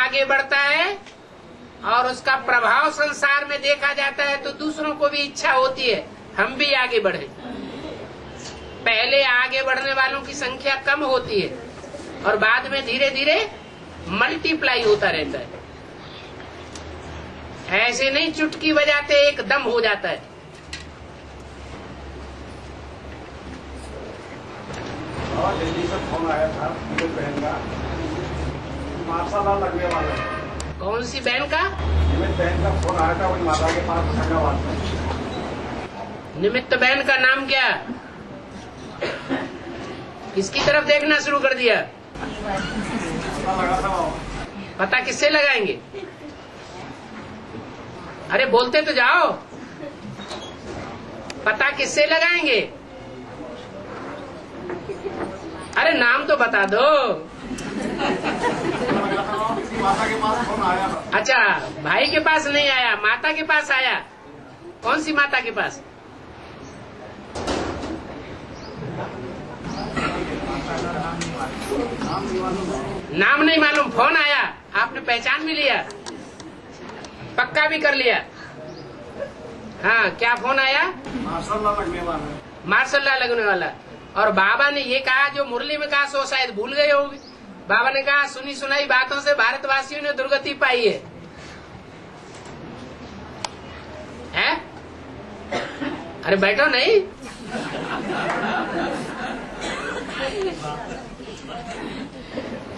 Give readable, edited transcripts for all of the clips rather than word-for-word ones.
आगे बढ़ता है और उसका प्रभाव संसार में देखा जाता है तो दूसरों को भी इच्छा होती है हम भी आगे बढ़े। पहले आगे बढ़ने वालों की संख्या कम होती है और बाद में धीरे धीरे मल्टीप्लाई होता रहता है। ऐसे नहीं चुटकी बजाते एकदम हो जाता है। दिल्ली से फोन आया था मेरे बहन का, माशाल्लाह लगने वाला है। कौन सी बहन का? निमित्त बहन का फोन आया था, वही माता के पास होशंगाबाद में। निमित्त बहन का नाम क्या? किसकी तरफ देखना शुरू कर दिया? लगा था पता किससे लगाएंगे? अरे बोलते तो जाओ, पता किससे लगाएंगे? अरे नाम तो बता दो। माता के पास फोन आया था। अच्छा, भाई के पास नहीं आया, माता के पास आया। कौन सी माता के पास? नाम नहीं मालूम, फोन आया, आपने पहचान भी लिया, पक्का भी कर लिया। हाँ, क्या फोन आया? माशाल्लाह लगने वाला है। मार्शल्लाह लगने वाला। और बाबा ने ये कहा जो मुरली में कहा सो शायद भूल गए होंगे। बाबा ने कहा सुनी सुनाई बातों से भारतवासियों ने दुर्गति पाई है, है? अरे बैठो नहीं।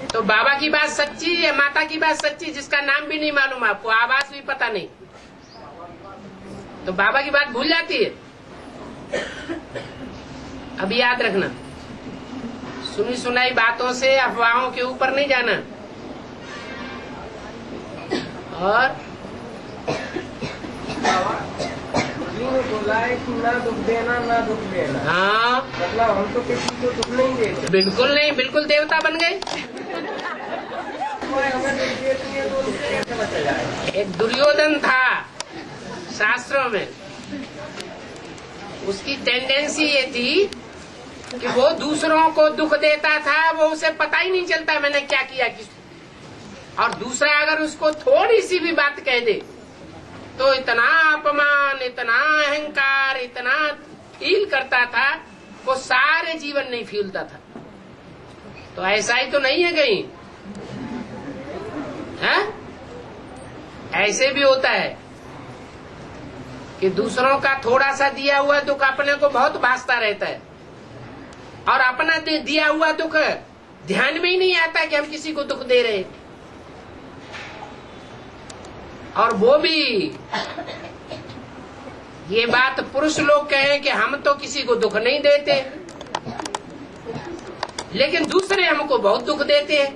तो बाबा की बात सच्ची है, माता की बात सच्ची, जिसका नाम भी नहीं मालूम आपको, आवाज भी पता नहीं, तो बाबा की बात भूल जाती है। अब याद रखना, सुनी सुनाई बातों से अफवाहों के ऊपर नहीं जाना। और बोला है कि ना दुख देना ना दुख देना। हाँ, मतलब हम तो किसी को दुख नहीं देते। बिल्कुल नहीं, बिल्कुल देवता बन गए। हमें दुख देती है तो उनसे कैसे बचा जाए? एक दुर्योधन था शास्त्रों में, उसकी टेंडेंसी ये थी कि वो दूसरों को दुख देता था, वो उसे पता ही नहीं चलता मैंने क्या किया किसको। और दूसरा अगर उसको थोड़ी सी भी बात कह दे तो इतना अपमान, इतना अहंकार, इतना फील करता था, वो सारे जीवन नहीं फीलता था। तो ऐसा ही तो नहीं है कहीं, है? ऐसे भी होता है कि दूसरों का थोड़ा सा दिया हुआ दुख अपने को बहुत भासता रहता है, और अपना दिया हुआ दुख ध्यान में ही नहीं आता कि हम किसी को दुख दे रहे। और वो भी ये बात पुरुष लोग कहें कि हम तो किसी को दुख नहीं देते, लेकिन दूसरे हमको बहुत दुख देते हैं।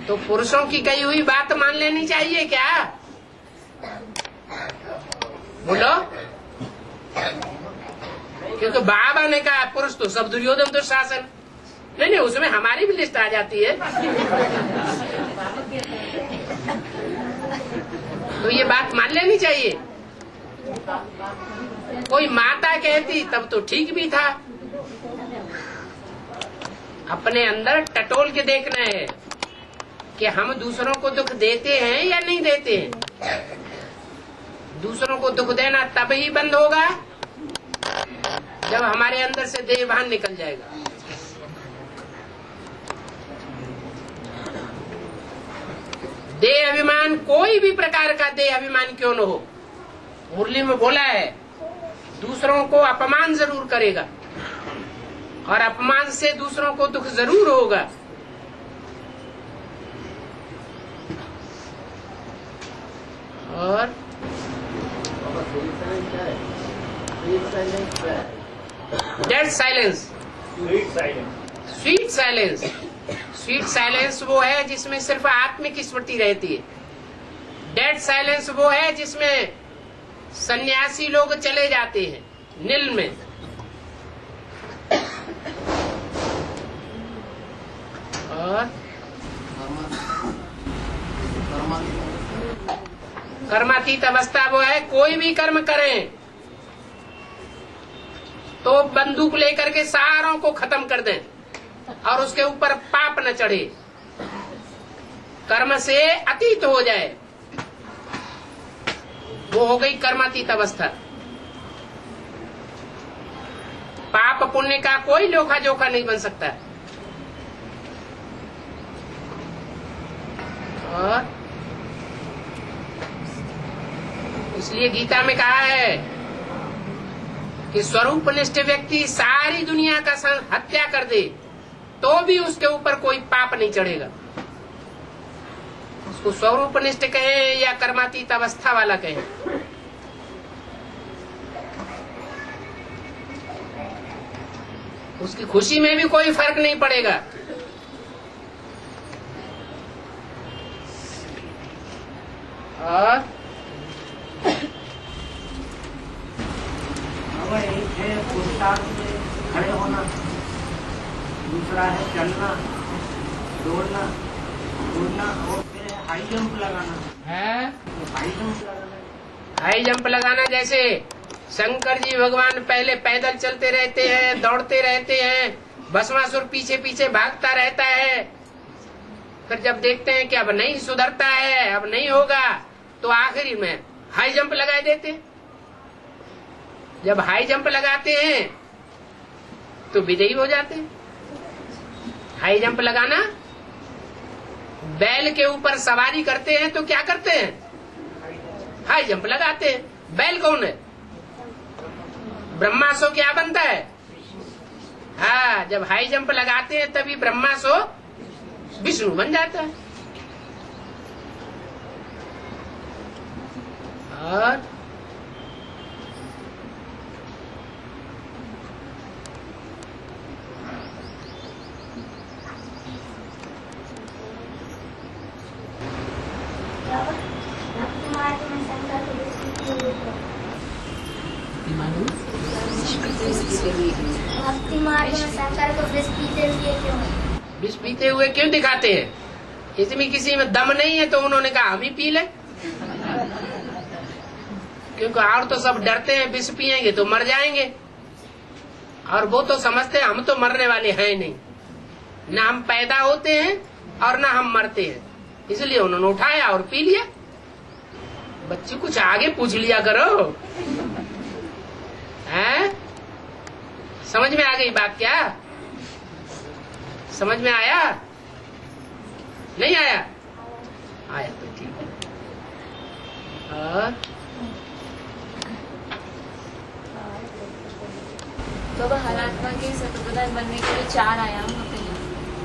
तो पुरुषों की कही हुई बात मान लेनी चाहिए क्या? बोलो। क्योंकि बाबा ने कहा पुरुष तो सब दुर्योधन दुशासन, नहीं, उसमें हमारी भी लिस्ट आ जाती है। तो ये बात मान लेनी चाहिए। कोई माता कहती तब तो ठीक भी था। अपने अंदर टटोल के देखना है कि हम दूसरों को दुख देते हैं या नहीं देते हैं। दूसरों को दुख देना तब ही बंद होगा जब हमारे अंदर से देह भान निकल जाएगा। देह अभिमान, कोई भी प्रकार का देह अभिमान क्यों न हो, मुरली में बोला है दूसरों को अपमान जरूर करेगा और अपमान से दूसरों को दुख जरूर होगा। और dead silence, sweet silence. Sweet silence वो है जिसमें सिर्फ आत्मिक स्मृति रहती है। डेड साइलेंस वो है जिसमें सन्यासी लोग चले जाते हैं नील में। और कर्मातीत अवस्था वो है कोई भी कर्म करें तो बंदूक लेकर के सारों को खत्म कर दें और उसके ऊपर पाप न चढ़े। कर्म से अतीत हो जाए, वो हो गई कर्मातीत अवस्था। पाप पुण्य का कोई लेखा जोखा नहीं बन सकता। और इसलिए गीता में कहा है कि स्वरूपनिष्ठ व्यक्ति सारी दुनिया का हत्या कर दे तो भी उसके ऊपर कोई पाप नहीं चढ़ेगा। उसको स्वरूपनिष्ठ कहे या कर्मातीत अवस्था वाला कहे। उसकी खुशी में भी कोई फर्क नहीं पड़ेगा। और एक है पुरुषार्थ में खड़े होना, दूसरा है चलना, दौड़ना, कूदना, और फिर है हाई जंप लगाना। है हाई जंप लगाना, हाई जंप लगाना। जैसे शंकर जी भगवान पहले पैदल चलते रहते हैं, दौड़ते रहते हैं, भस्मासुर पीछे पीछे भागता रहता है। फिर जब देखते हैं कि अब नहीं सुधरता है, अब नहीं होगा, तो आखिरी में हाई जंप लगा देते हैं। जब हाई जंप लगाते हैं तो विजयी हो जाते हैं। हाई जंप लगाना, बैल के ऊपर सवारी करते हैं तो क्या करते हैं? हाई जंप लगाते हैं। बैल कौन है? ब्रह्मासो क्या बनता है? हाँ, जब हाई जंप लगाते हैं तभी ब्रह्मासो विष्णु बन जाता है। और भक्ति मार्ग में शंकर को विष पीते हुए क्यों? विष पीते हुए क्यों दिखाते हैं? इसमें किसी में दम नहीं है तो उन्होंने कहा हम ही पी ले। क्योंकि और तो सब डरते हैं विष पिएंगे तो मर जाएंगे, और वो तो समझते हैं हम तो मरने वाले हैं नहीं, ना हम पैदा होते हैं और ना हम मरते हैं। इसलिए उन्होंने उठाया और पी लिया। बच्चे कुछ आगे पूछ लिया करो। हैं? समझ में आ गई बात? क्या समझ में आया? नहीं आया? आया तो ठीक है। बाबा, हर आत्मा के सतोप्रधान बनने के लिए 4 आयाम होते हैं,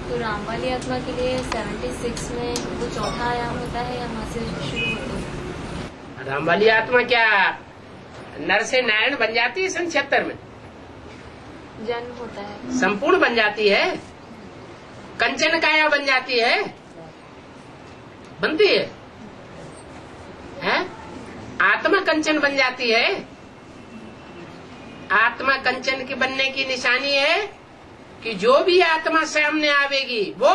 तो राम वाली आत्मा के लिए 76 में वो चौथा आयाम होता है या वहाँ से शुरू होता है? राम वाली आत्मा क्या नर से नारायण बन जाती है? 76 में जन्म होता है, संपूर्ण बन जाती है, कंचन काया बन जाती है, बनती है, हैं? आत्मा कंचन बन जाती है। आत्मा कंचन की बनने की निशानी है कि जो भी आत्मा सामने आवेगी वो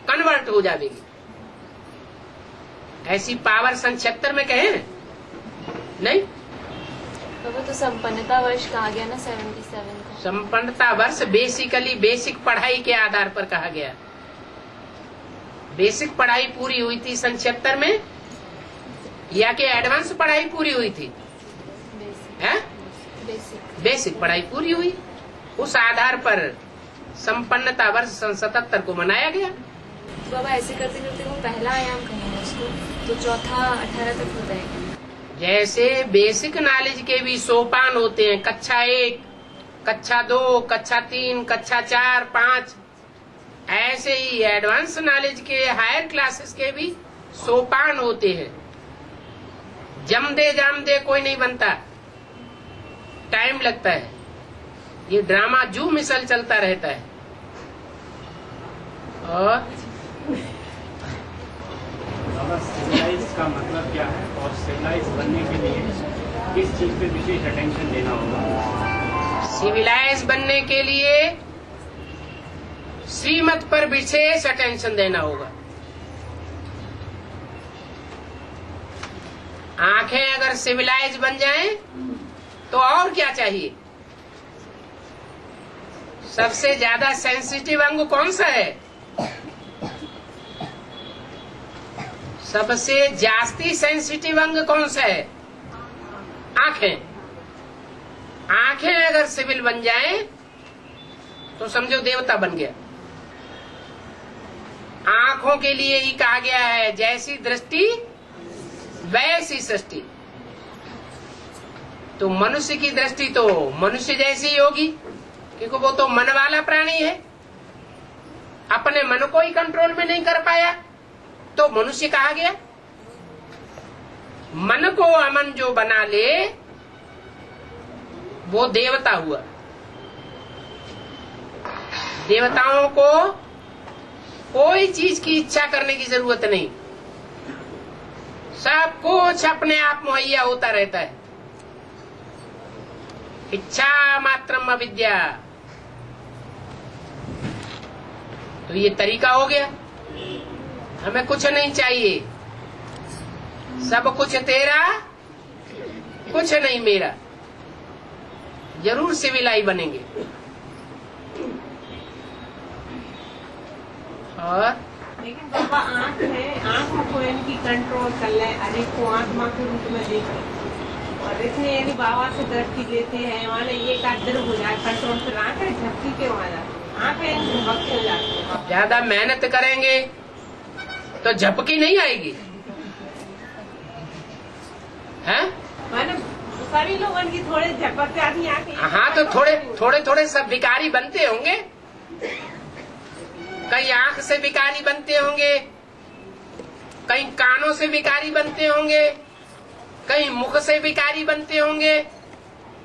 कन्वर्ट हो जाएगी। ऐसी पावर 76 में कहें नहीं? बाबा, तो संपन्नता वर्ष कहा गया ना 77 को? संपन्नता वर्ष बेसिकली बेसिक पढ़ाई के आधार पर कहा गया। बेसिक पढ़ाई पूरी हुई थी 77 में, या कि एडवांस पढ़ाई पूरी हुई थी? बेसिक पढ़ाई पूरी हुई, उस आधार पर संपन्नता वर्ष 77 को मनाया गया। बाबा, ऐसे करते करते वो पहला आयाम कहेंगे उसको, तो चौथा 18 तक हो जाएगा। जैसे बेसिक नॉलेज के भी सोपान होते हैं, कक्षा 1, कक्षा 2, कक्षा 3, कक्षा 4, 5, ऐसे ही एडवांस नॉलेज के हायर क्लासेस के भी सोपान होते हैं। जम दे जाम दे कोई नहीं बनता, टाइम लगता है। ये ड्रामा जू मिसल चलता रहता है। और सिविलाइज का मतलब क्या है, और सिविलाइज बनने के लिए किस चीज पे विशेष अटेंशन देना होगा? सिविलाइज बनने के लिए श्रीमत पर विशेष अटेंशन देना होगा। आंखें अगर सिविलाइज बन जाएं तो और क्या चाहिए? सबसे ज्यादा सेंसिटिव अंग कौन सा है? सबसे जास्ती सेंसिटिव अंग कौन सा है? आंखें। आंखें अगर सिविल बन जाएं तो समझो देवता बन गया। आंखों के लिए ही कहा गया है जैसी दृष्टि वैसी सृष्टि। तो मनुष्य की दृष्टि तो मनुष्य जैसी ही होगी, क्योंकि वो तो मन वाला प्राणी है। अपने मन को ही कंट्रोल में नहीं कर पाया तो मनुष्य कहा गया। मन को अमन जो बना ले वो देवता हुआ। देवताओं को कोई चीज की इच्छा करने की जरूरत नहीं, सब कुछ अपने आप मुहैया होता रहता है। इच्छा मात्रम अविद्या। तो ये तरीका हो गया। हमें कुछ नहीं चाहिए, सब कुछ तेरा, कुछ नहीं मेरा। जरूर सिविलाई बनेंगे। और लेकिन बाबा आँख है, आँखों को इनकी कंट्रोल कर ले, अरे को आत्मा के रूप में देखे और इसमें यानी बाबा से दृष्टि लेते हैं, माने ये का दर हो जाए कंट्रोल कर। आँखें झपकी के वहाँ जाती, आँखें भक्त हो जाती है। ज्यादा मेहनत करेंगे तो झपकी नहीं आएगी, है? माने सभी लोगों की थोड़े झपक जाती आँखें। हाँ, तो थोड़े थोड़े सब भिखारी बनते होंगे। कई आंख से भिखारी बनते होंगे, कई कानों से भिखारी बनते होंगे, कई मुख से भिखारी बनते होंगे,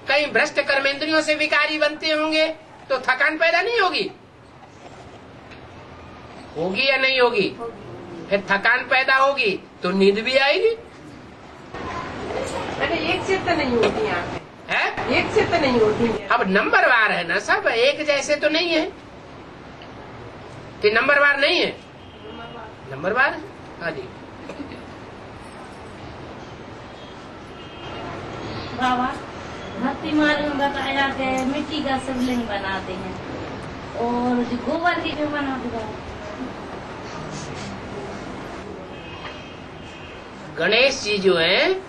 कई भ्रष्ट कर्मेंद्रियों से भिखारी बनते होंगे। तो थकान पैदा नहीं होगी? होगी या नहीं होगी? फिर थकान पैदा होगी तो नींद भी आएगी। अरे एक से तो नहीं होती आँखें, है? एक से तो नहीं होती है। अब नंबरवार है ना, सब एक जैसे तो नहीं है। कि नंबरवार नहीं है? नंबरवार। हाँ जी। बाबा भक्ति मार्ग में बताया कि मिट्टी का शिवलिंग बनाते हैं और जो गोबर की जो बनाते हैं। गणेश जी जो हैं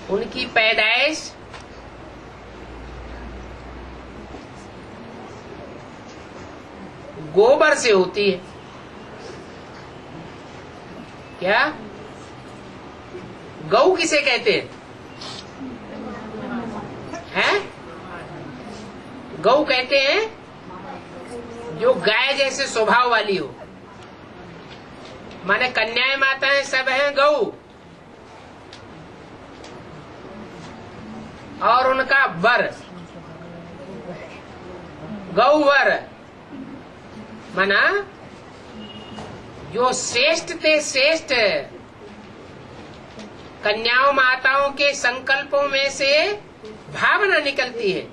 उनकी पैदाइश गोबर से होती है। क्या? गौ किसे कहते हैं? हैं? गौ कहते हैं जो गाय जैसे स्वभाव वाली हो। माने कन्याएं माताएं सब हैं गौ, और उनका वर गौवर, माना जो श्रेष्ठ ते श्रेष्ठ कन्याओं माताओं के संकल्पों में से भावना निकलती है,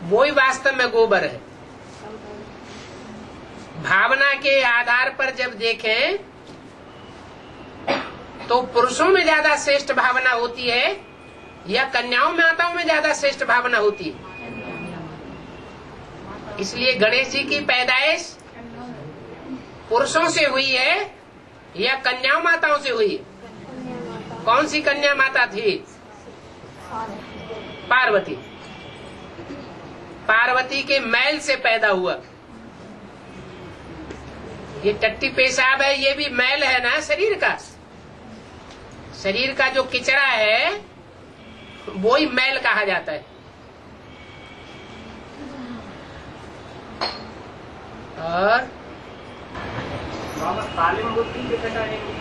वो ही वास्तव में गोबर है। भावना के आधार पर जब देखें तो पुरुषों में ज्यादा श्रेष्ठ भावना होती है या कन्याओं माताओं में ज्यादा श्रेष्ठ भावना होती है? इसलिए गणेश जी की पैदाइश पुरुषों से हुई है या कन्याओं माताओं से हुई है? कौन सी कन्या माता थी? पार्वती। पार्वती के मैल से पैदा हुआ। ये टट्टी पेशाब है, ये भी मैल है ना शरीर का। शरीर का जो किचरा है वो ही मैल कहा जाता है। और सालिम बुद्धि के बताएंगे।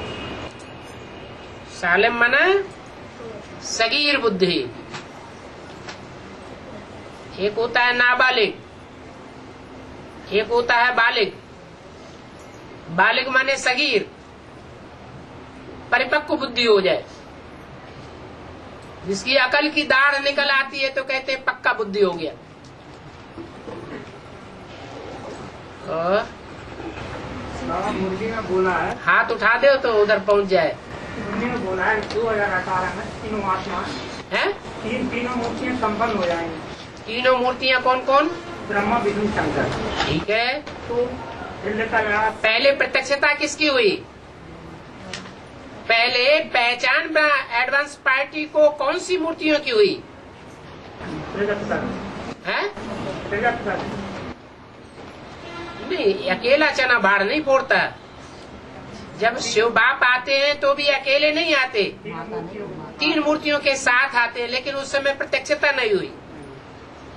सालिम मना सगीर बुद्धि। एक होता है नाबालिग, एक होता है बालिग। बालिग माने सगीर, परिपक्व बुद्धि हो जाए, जिसकी अकल की दाढ़ निकल आती है तो कहते हैं पक्का बुद्धि हो गया। मुर्गी में बोला है, हाथ उठा दो तो उधर पहुंच जाए। मुर्गी में बोला है 2018 में तीनों आत्मा हैं? तीनों मूर्तियाँ संपन्न हो जाएंगी। तीनों मूर्तियां कौन कौन? ब्रह्मा विष्णु शंकर। ठीक है। तो फिर लिखा गया पहले प्रत्यक्षता किसकी हुई? पहले पहचान एडवांस पार्टी को कौन सी मूर्तियों की हुई है? नहीं, अकेला चना बाढ़ नहीं फोड़ता। जब शिव बाप आते हैं तो भी अकेले नहीं आते, 3 मूर्तियों के साथ आते हैं, लेकिन उस समय प्रत्यक्षता नहीं हुई।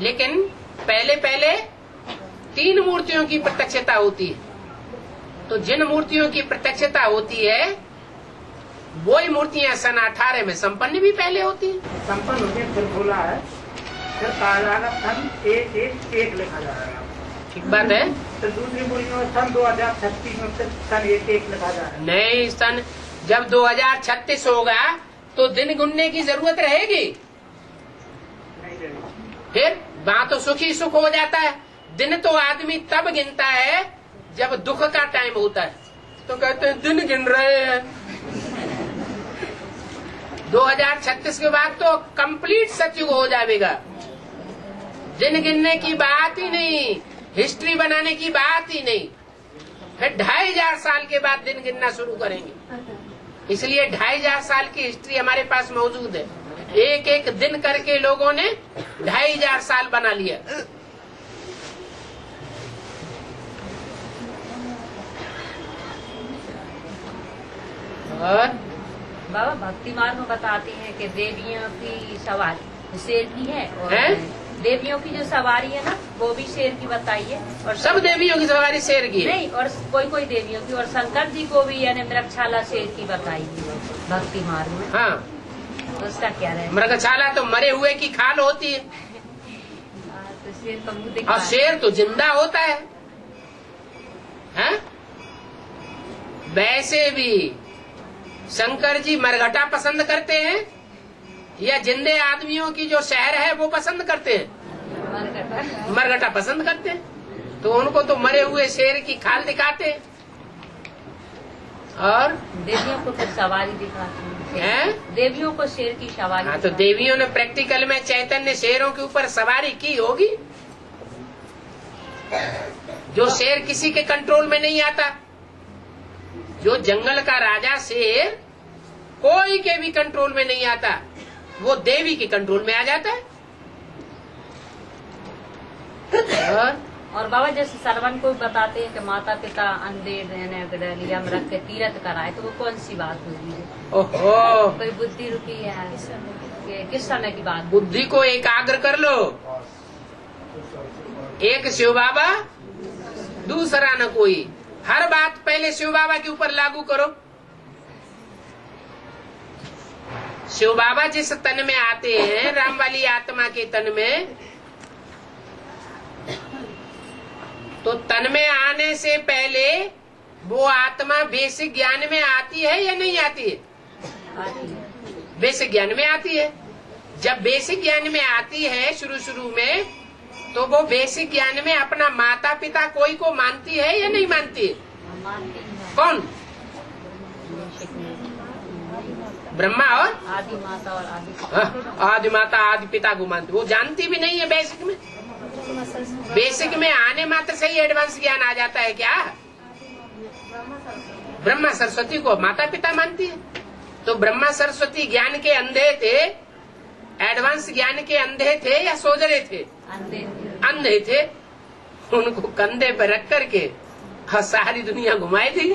लेकिन पहले 3 मूर्तियों की प्रत्यक्षता होती है। तो जिन मूर्तियों की प्रत्यक्षता होती है वही मूर्तियां सन 18 में संपन्न भी पहले होती है। संपन्न होती है, फिर बोला है, फिर कहा जाएगा सन 1 लिखा जाएगा। ठीक बात है। तो दूसरी मूर्तियों में सन 2036 में फिर सन 1 लिखा जाएगा। नहीं, सन जब 2036 होगा तो दिन गिनने की जरूरत रहेगी। नहीं रहेगी। फिर वहाँ तो सुख ही सुख हो जाता है। दिन तो आदमी तब गिनता है जब दुख का टाइम होता है, तो कहते हैं दिन गिन रहे हैं। 2036 के बाद तो कंप्लीट सतयुग हो जाएगा। दिन गिनने की बात ही नहीं, हिस्ट्री बनाने की बात ही नहीं। फिर 2500 साल के बाद दिन गिनना शुरू करेंगे। इसलिए 2500 साल की हिस्ट्री हमारे पास मौजूद है। एक दिन करके लोगों ने 2500 साल बना लिया। और बाबा भक्ति मार्ग में बताते हैं कि देवियों की सवारी शेर की है, और देवियों की जो सवारी है ना वो भी शेर की बताई है। और सब देवियों की सवारी शेर की है? नहीं, और कोई देवियों की, और शंकर जी को भी यानी मृगशाला शेर की बताई थी भक्ति मार्ग में। हाँ, तो उसका क्या रहे? मृगशाला तो मरे हुए की खाल होती है, तो शेर का मुंह और दिखा शेर तो जिंदा होता है। वैसे भी शंकर जी मरघटा पसंद करते हैं या जिंदे आदमियों की जो शहर है वो पसंद करते हैं? मरघटा पसंद करते हैं। तो उनको तो मरे हुए शेर की खाल दिखाते हैं। और देवियों को फिर सवारी दिखाते हैं, देवियों को शेर की सवारी। हाँ, तो देवियों ने प्रैक्टिकल में चैतन्य शेरों के ऊपर सवारी की होगी। जो शेर किसी के कंट्रोल में नहीं आता, जो जंगल का राजा शेर कोई के भी कंट्रोल में नहीं आता, वो देवी के कंट्रोल में आ जाता है। और बाबा जैसे सरवन को बताते हैं कि माता पिता अंधे लिया में रख के तीर्थ कराए, तो वो कौन सी बात होगी? ओहो, कोई बुद्धि रुकी है? किस समय की बात? बुद्धि को एकाग्र कर लो। एक शिव बाबा, दूसरा न कोई। हर बात पहले शिव बाबा के ऊपर लागू करो। शिव बाबा जिस तन में आते हैं, राम वाली आत्मा के तन में, तो तन में आने से पहले वो आत्मा बेसिक ज्ञान में आती है या नहीं आती है? बेसिक ज्ञान में आती है। जब बेसिक ज्ञान में आती है शुरू में, तो वो बेसिक ज्ञान में अपना माता पिता कोई को मानती है या नहीं मानती है? कौन? ब्रह्मा और आदि माता और आदि पिता। आदि माता आदि पिता को मानती। वो जानती भी नहीं है बेसिक में। बेसिक में आने मात्र से ही एडवांस ज्ञान आ जाता है क्या? ब्रह्मा सरस्वती को माता पिता मानती है। तो ब्रह्मा सरस्वती ज्ञान के अंधे थे, एडवांस ज्ञान के अंधे थे या सोजरे थे? अंधे थे। उनको कंधे पर रख करके सारी दुनिया घुमाई थी।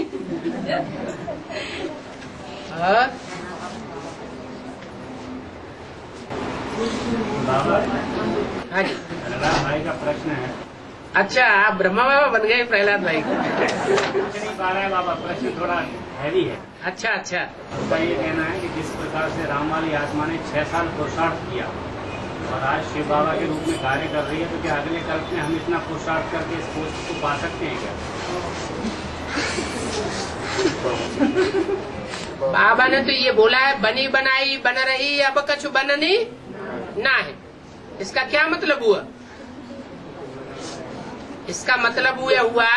बाबा, हाँ जी, प्रहलाद भाई का प्रश्न है। अच्छा, आप ब्रह्मा बाबा बन गए प्रहलाद भाई को? नहीं पा रहा है बाबा, प्रश्न थोड़ा हैवी है। अच्छा। उसका ये कहना है कि जिस प्रकार से राम वाली आत्मा ने 6 साल पुरुषार्थ किया और आज शिव बाबा के रूप में कार्य कर रही है, तो क्या अगले कल्प में हम इतना पुरुषार्थ करके इस पोस्ट को पा सकते हैं क्या? बाबा ने तो ये बोला है, बनी बनाई बन रही, अब कछु बननी ना है। इसका क्या मतलब हुआ? इसका मतलब हुआ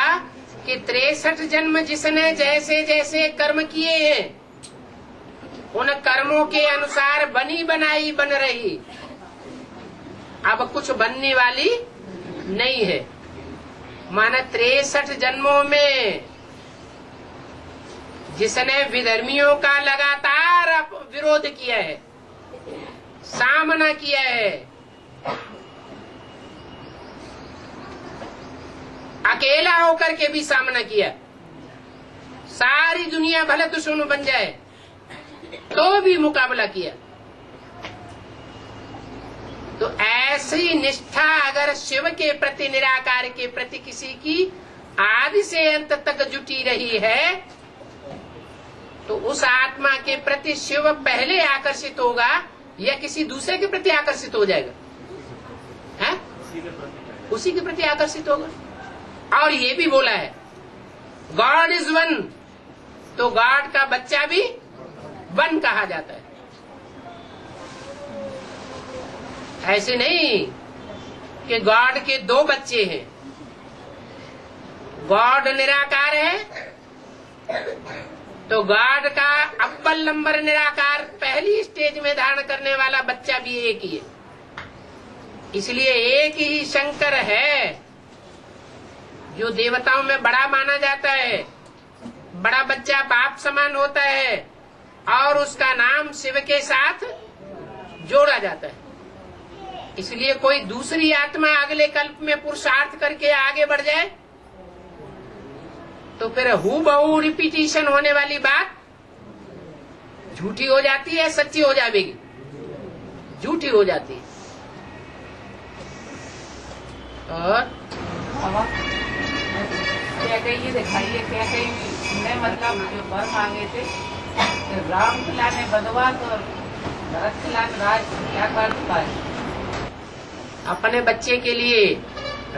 कि 63 जन्म जिसने जैसे जैसे कर्म किए हैं, उन कर्मों के अनुसार बनी बनाई बन रही, अब कुछ बनने वाली नहीं है। माने 63 जन्मों में जिसने विधर्मियों का लगातार विरोध किया है, सामना किया है, अकेला होकर के भी सामना किया, सारी दुनिया भले दुश्मन बन जाए तो भी मुकाबला किया, तो ऐसी निष्ठा अगर शिव के प्रति, निराकार के प्रति किसी की आदि से अंत तक जुटी रही है, तो उस आत्मा के प्रति शिव पहले आकर्षित होगा या किसी दूसरे के प्रति आकर्षित हो जाएगा? है? उसी के प्रति आकर्षित होगा। और ये भी बोला है गॉड इज वन, तो गॉड का बच्चा भी वन कहा जाता है। ऐसे नहीं कि गॉड के दो बच्चे हैं। गॉड निराकार है तो गॉड का अव्वल नंबर निराकार पहली स्टेज में धारण करने वाला बच्चा भी एक ही है। इसलिए एक ही शंकर है जो देवताओं में बड़ा माना जाता है। बड़ा बच्चा बाप समान होता है और उसका नाम शिव के साथ जोड़ा जाता है। इसलिए कोई दूसरी आत्मा अगले कल्प में पुरुषार्थ करके आगे बढ़ जाए तो फिर हूबहू रिपीटिशन होने वाली बात झूठी हो जाती है, सच्ची हो जाएगी, झूठी हो जाती है। और क्या कही दिखाइए, क्या कही मैं मतलब जो वर मांगे थे, राम खिलाने बदवास और भरत खिलाने राज, क्या कर चुका है? अपने बच्चे के लिए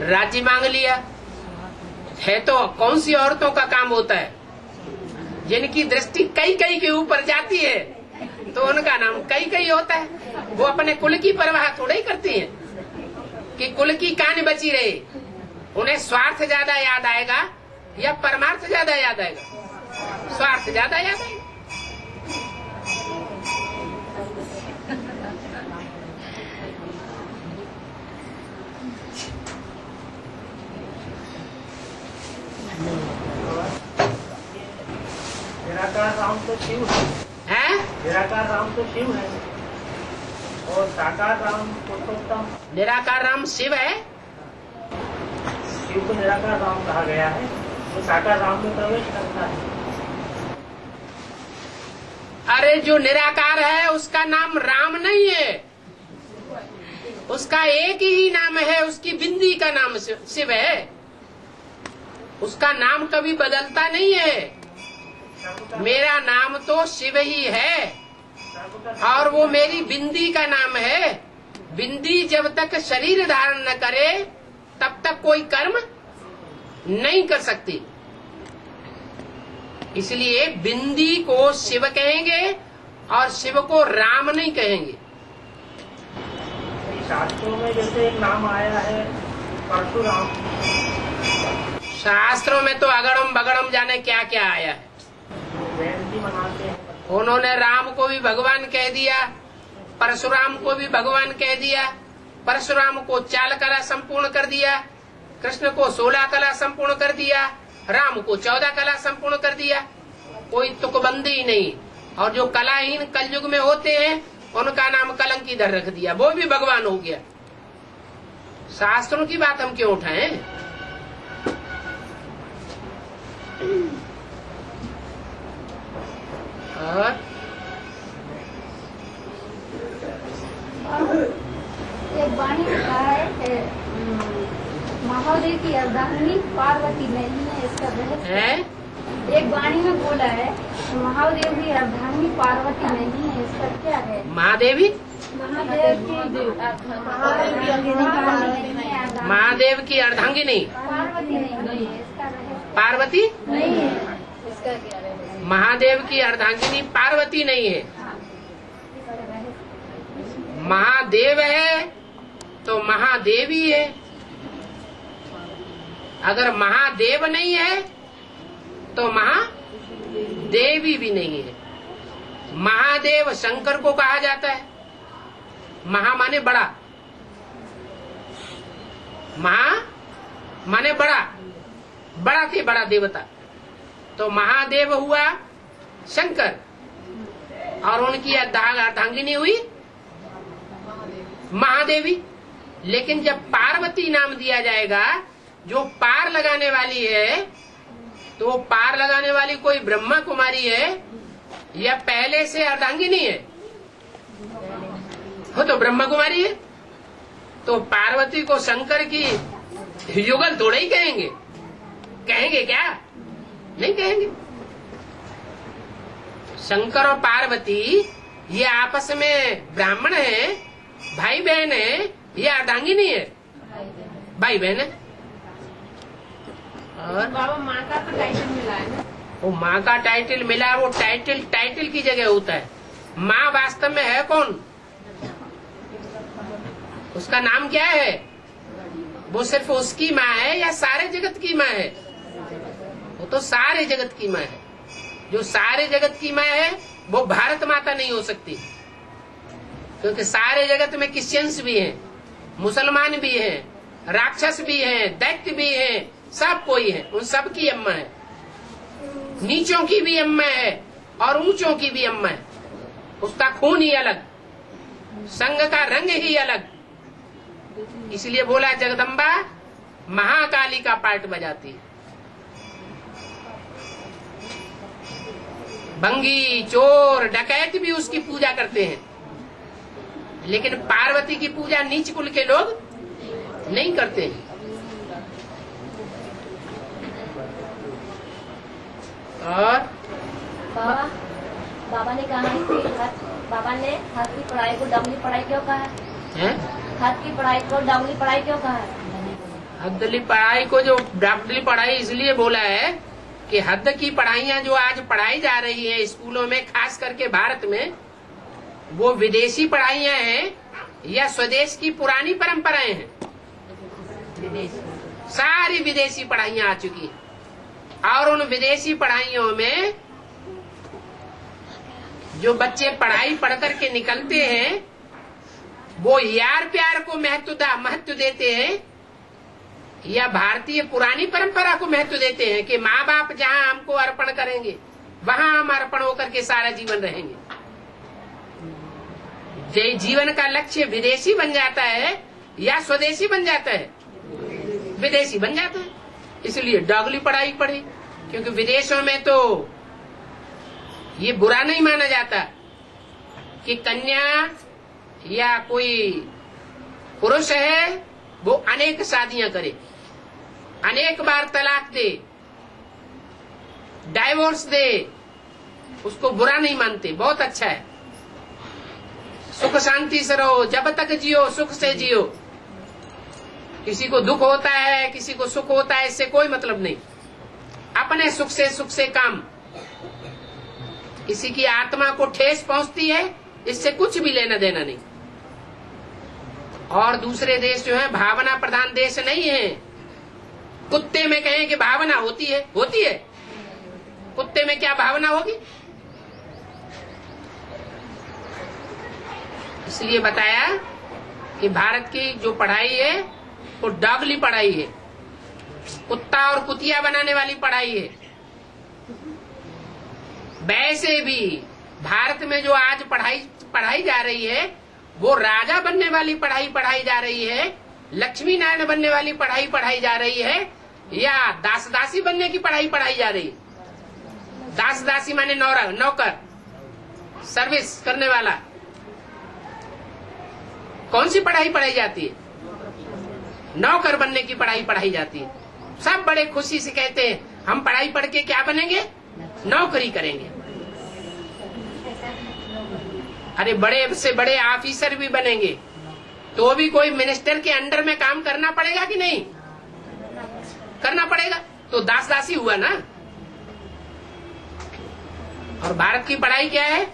राज्य मांग लिया है तो कौन सी औरतों का काम होता है? जिनकी दृष्टि कई कई के ऊपर जाती है तो उनका नाम कई कई होता है। वो अपने कुल की परवाह थोड़ा ही करती हैं कि कुल की कान बची रहे। उन्हें स्वार्थ ज्यादा याद आएगा या परमार्थ ज्यादा याद आएगा? स्वार्थ ज्यादा याद आएगा। निराकार राम तो शिव है, निराकार राम तो शिव है और साकार राम पुरुषोत्तम। निराकार राम शिव है, शिव को निराकार राम कहा गया है, वो साकार राम में प्रवेश करता है। अरे जो निराकार है उसका नाम राम नहीं है, उसका एक ही नाम है, उसकी बिंदी का नाम शिव है। उसका नाम कभी बदलता नहीं है। मेरा नाम तो शिव ही है और वो मेरी बिंदी का नाम है। बिंदी जब तक शरीर धारण न करे तब तक कोई कर्म नहीं कर सकती। इसलिए बिंदी को शिव कहेंगे और शिव को राम नहीं कहेंगे। शास्त्रों में जैसे एक नाम आया है परशुराम, शास्त्रों में तो अगड़म बगड़म जाने क्या क्या आया है। जयंती मनाते हैं। उन्होंने राम को भी भगवान कह दिया, परशुराम को भी भगवान कह दिया। परशुराम को 4 कला संपूर्ण कर दिया, कृष्ण को 16 कला संपूर्ण कर दिया, राम को 14 कला संपूर्ण कर दिया। कोई तुकबंदी ही नहीं। और जो कलाहीन कलयुग में होते हैं उनका नाम कलंकीधर रख दिया, वो भी भगवान हो गया। शास्त्रों की बात हम क्यों उठाएं? और एक वाणी लिखा है कि महादेव की अर्धांगिनी पार्वती नहीं है, इसका रहस्य है। एक वाणी में बोला है महादेव की अर्धांगिनी पार्वती नहीं है, इसका क्या है? महादेवी महादेव की अर्धांगिनी पार्वती नहीं है, इसका रहस्य पार्वती नहीं है, इसका क्या है? महादेव की अर्धांगिनी पार्वती नहीं है। महादेव है तो महादेवी है। अगर महादेव नहीं है तो महादेवी भी नहीं है। महादेव शंकर को कहा जाता है। महा माने बड़ा, महा माने बड़ा, बड़ा से बड़ा देवता। तो महादेव हुआ शंकर और उनकी अर्धांगिनी हुई महादेवी। लेकिन जब पार्वती नाम दिया जाएगा, जो पार लगाने वाली है, तो वो पार लगाने वाली कोई ब्रह्मा कुमारी है या पहले से अर्धांगिनी है? वो तो ब्रह्मा कुमारी है। तो पार्वती को शंकर की युगल थोड़ा ही कहेंगे? कहेंगे क्या? नहीं कहेंगे। शंकर और पार्वती ये आपस में ब्राह्मण है, भाई बहन है, ये अर्धांगिनी है, भाई बहन है। और बाबा माँ का तो टाइटल मिला है ना? वो माँ का टाइटल मिला, वो टाइटल की जगह होता है। माँ वास्तव में है कौन? उसका नाम क्या है? वो सिर्फ उसकी माँ है या सारे जगत की माँ है? वो तो सारे जगत की माँ है। जो सारे जगत की माँ है वो भारत माता नहीं हो सकती, क्योंकि सारे जगत में क्रिश्चियंस भी हैं, मुसलमान भी हैं, राक्षस भी हैं, दैत्य भी हैं, सब कोई है। उन सब की अम्मा है। नीचों की भी अम्मा है और ऊंचों की भी अम्मा है। उसका खून ही अलग, संग का रंग ही अलग। इसलिए बोला जगदम्बा महाकाली का पार्ट बजाती है। बंगी, चोर, डकैत भी उसकी पूजा करते हैं, लेकिन पार्वती की पूजा नीच कुल के लोग नहीं करते हैं। और बाबा ने कहा है कि बाबा ने हाथ की पढ़ाई को डबली पढ़ाई क्यों कहा है? हाथ की पढ़ाई को डबली पढ़ाई क्यों कहा है? हद्दली पढ़ाई को जो डबली पढ़ाई इसलिए बोला है कि हद की पढ़ाइयाँ जो आज पढ़ाई जा रही है स्कूलों में, खास करके भारत में, वो विदेशी पढ़ाइयाँ हैं या स्वदेश की पुरानी परंपराएं हैं? सारी विदेशी पढ़ाइयाँ आ चुकी हैं। और उन विदेशी पढ़ाइयों में जो बच्चे पढ़ाई पढ़ करके निकलते हैं, वो यार प्यार को महत्व देते हैं या भारतीय पुरानी परंपरा को महत्व देते हैं कि माँ बाप जहाँ हमको अर्पण करेंगे वहाँ हम अर्पण होकर के सारा जीवन रहेंगे। जीवन का लक्ष्य विदेशी बन जाता है या स्वदेशी बन जाता है? विदेशी बन जाता है। इसलिए डगली पढ़ाई पढ़े, क्योंकि विदेशों में तो ये बुरा नहीं माना जाता कि कन्या या कोई पुरुष है वो अनेक शादियां करे, अनेक बार तलाक दे, डाइवोर्स दे, उसको बुरा नहीं मानते, बहुत अच्छा है। सुख शांति से रहो, जब तक जियो सुख से जियो। किसी को दुख होता है, किसी को सुख होता है, इससे कोई मतलब नहीं। अपने सुख से काम। किसी की आत्मा को ठेस पहुंचती है, इससे कुछ भी लेना देना नहीं। और दूसरे देश जो है भावना प्रधान देश नहीं है। कुत्ते में कहें कि भावना होती है, होती है। कुत्ते में क्या भावना होगी? इसलिए बताया कि भारत की जो पढ़ाई है वो डॉगली पढ़ाई है, कुत्ता और कुतिया बनाने वाली पढ़ाई है। वैसे भी भारत में जो आज पढ़ाई जा रही है वो राजा बनने वाली पढ़ाई पढ़ाई जा रही है, लक्ष्मी नारायण बनने वाली पढ़ाई पढ़ाई जा रही है, या दास दासी बनने की पढ़ाई पढ़ाई जा रही है। दास दासी माने नौकर, सर्विस करने वाला। कौन सी पढ़ाई पढ़ाई जाती है? नौकर बनने की पढ़ाई पढ़ाई जाती है। सब बड़े खुशी से कहते हैं हम पढ़ाई पढ़ के क्या बनेंगे? नौकरी करेंगे। अरे बड़े से बड़े ऑफिसर भी बनेंगे तो भी कोई मिनिस्टर के अंडर में काम करना पड़ेगा कि नहीं? करना पड़ेगा। तो दास दासी हुआ ना। और भारत की पढ़ाई क्या है?